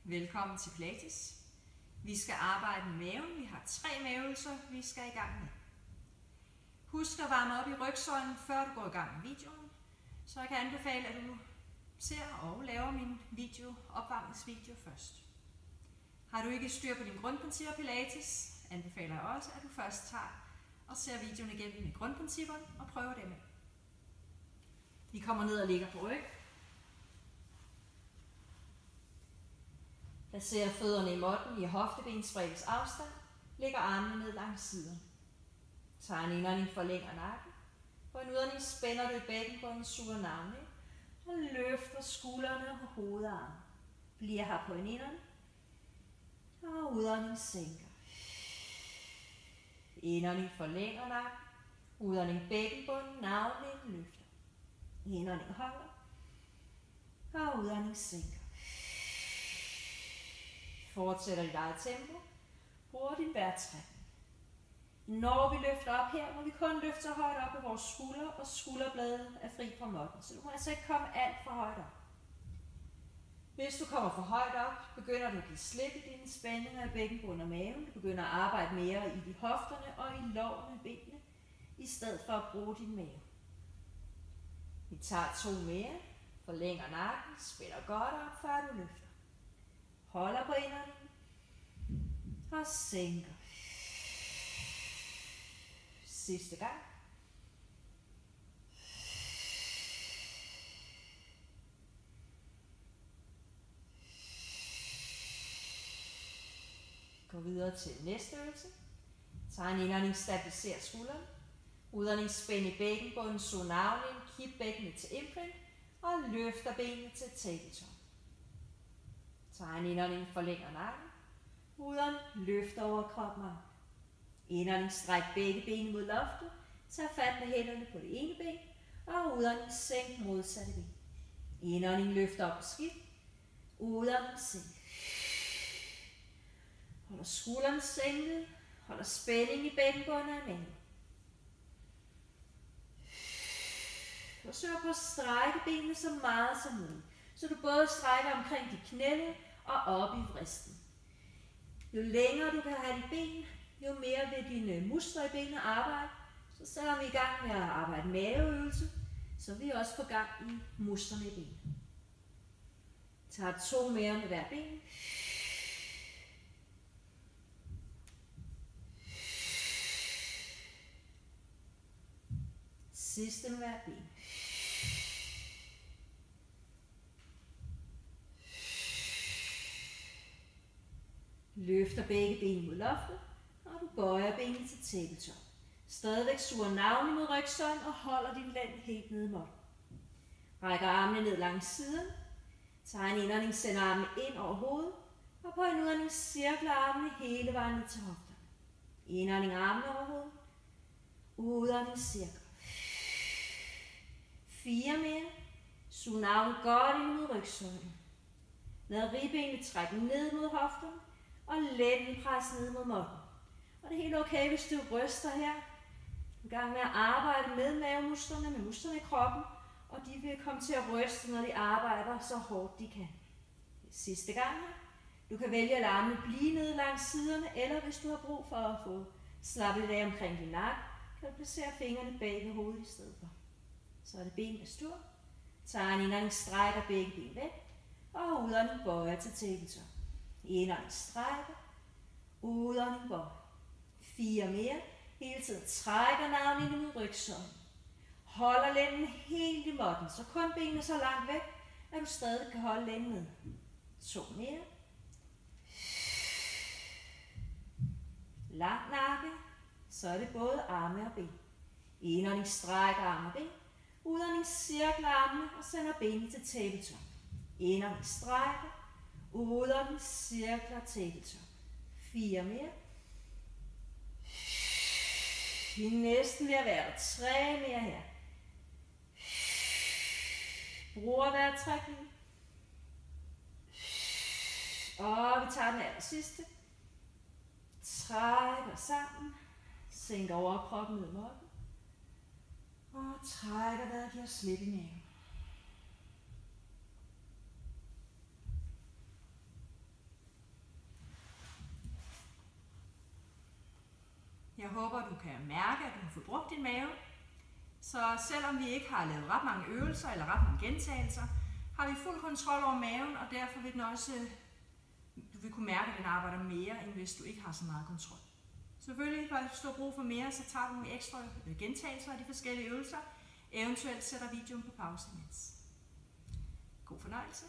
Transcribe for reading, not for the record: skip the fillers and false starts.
Velkommen til Pilates. Vi skal arbejde med maven. Vi har 3 maveøvelser, vi skal i gang med. Husk at varme op i rygsøjlen, før du går i gang med videoen. Så jeg kan anbefale, at du ser og laver min opvarmningsvideo først. Har du ikke styr på dine grundprincipper Pilates, anbefaler jeg også, at du først tager og ser videoen igennem med grundprincipperne og prøver dem af. Vi kommer ned og ligger på ryg. Placer fødderne i måtten i hoftebensbreddes afstand. Lægger armene ned langs siden. Tager en indånding, forlænger nakken. På en udånding spænder du i bækkenbunden, suger navnet ind. Og løfter skuldrene og hovedarmen. Bliver her på en indånding. Og udånding sænker. Indånding forlænger nakken. Udånding bækkenbunden, navnet løfter. Indånding holder. Og udånding sænker. Fortsætter dit eget tempo. Bruger din vejrtrækning. Når vi løfter op her, må vi kun løfte så højt op med vores skuldre, og skulderbladet er fri fra måtten. Så du må altså ikke komme alt for højt op. Hvis du kommer for højt op, begynder du at give slip i dine spændinger i bækkenbunden og maven. Du begynder at arbejde mere i de hofterne og i lårene i benene, i stedet for at bruge din mave. Vi tager 2 mere, forlænger nakken, spænder godt op, før du løfter. Holder på indåndingen og sænker. Sidste gang. Gå videre til næste øvelse. Tag en indånding, stabiliser skulderen. Udånding, spænd i bækkenbunden, sug navlen ind, kip bækkenet til imprint og løfter benene til tabletop. Tag en indånding, forlænger nakken. Udånding, løfter over kroppen. Indånding, stræk begge ben mod loftet. Tag fat med hænderne på det ene ben. Og udånding, sænk modsatte ben. Indånding, løfter op på skift. Udånding, sænk. Holder skuldrene sænket. Holder spænding i bækkenbunden og maven. Forsøg på at strække benene så meget som muligt. Så du både strækker omkring de knæle og op i vristen. Jo længere du kan have de ben, jo mere vil dine muskler i benene arbejde. Så selvom vi er i gang med at arbejde maveøvelse, så vil vi også få gang i musklerne i benene. Tager 2 mere med hver ben. Sidste med hver ben. Løfter begge ben mod loftet, og du bøjer benene til tabletop. Stadigvæk suger navlen mod rygsøjlen og holder din lænd helt nede i måtten. Rækker armene ned langs siden. Tager en indånding, sender armene ind over hovedet, og på en udånding cirkler armene hele vejen ned til hofterne. Indånding, armene over hovedet. Udånding, cirkler. 4 mere. Sug navlen godt ind mod rygsøjlen. Lad ribbenene trække ned mod hofterne. Og lænden presser ned mod måtten. Og det er helt okay, hvis du ryster her. Du er i gang med at arbejde med mavemusklerne, med musklerne i kroppen. Og de vil komme til at ryste, når de arbejder så hårdt de kan. Sidste gang her. Du kan vælge at lade armene blive nede langs siderne, eller hvis du har brug for at få slappet lidt af omkring din nakke, kan du placere fingrene bag ved hovedet i stedet for. Så er det benene stur. Tager en indånding, strækker begge ben væk, og udånding bøjer til tabletop. Indånding, strækker. Udånding, bøjer. 4 mere. Hele tiden trækker navlen ind mod rygsøjlen. Holder lænden helt i måtten, så kun benene så langt væk, at du stadig kan holde lænden ned. 2 mere. Lang nakke. Så er det både arme og ben. Indånding, strækker arme og ben. Udånding, cirkler armene og sender benene til tabletop. Indånding, strækker. Udånding, cirkler tabletop. 4 mere. Vi er næsten ved at være der. 3 mere her. Bruger vejrtrækningen. Og vi tager den aller sidste. Trækker sammen. Sænker overkroppen ned i måtten. Og trækker vejret, giver slip i maven. håber, du kan mærke, at du har fået brugt din mave. Så selvom vi ikke har lavet ret mange øvelser eller ret mange gentagelser, har vi fuld kontrol over maven, og derfor vil den også, du vil kunne mærke, at den arbejder mere, end hvis du ikke har så meget kontrol. Selvfølgelig, hvis du har brug for mere, så tager du nogle ekstra gentagelser af de forskellige øvelser. Eventuelt sætter videoen på pause imens. God fornøjelse.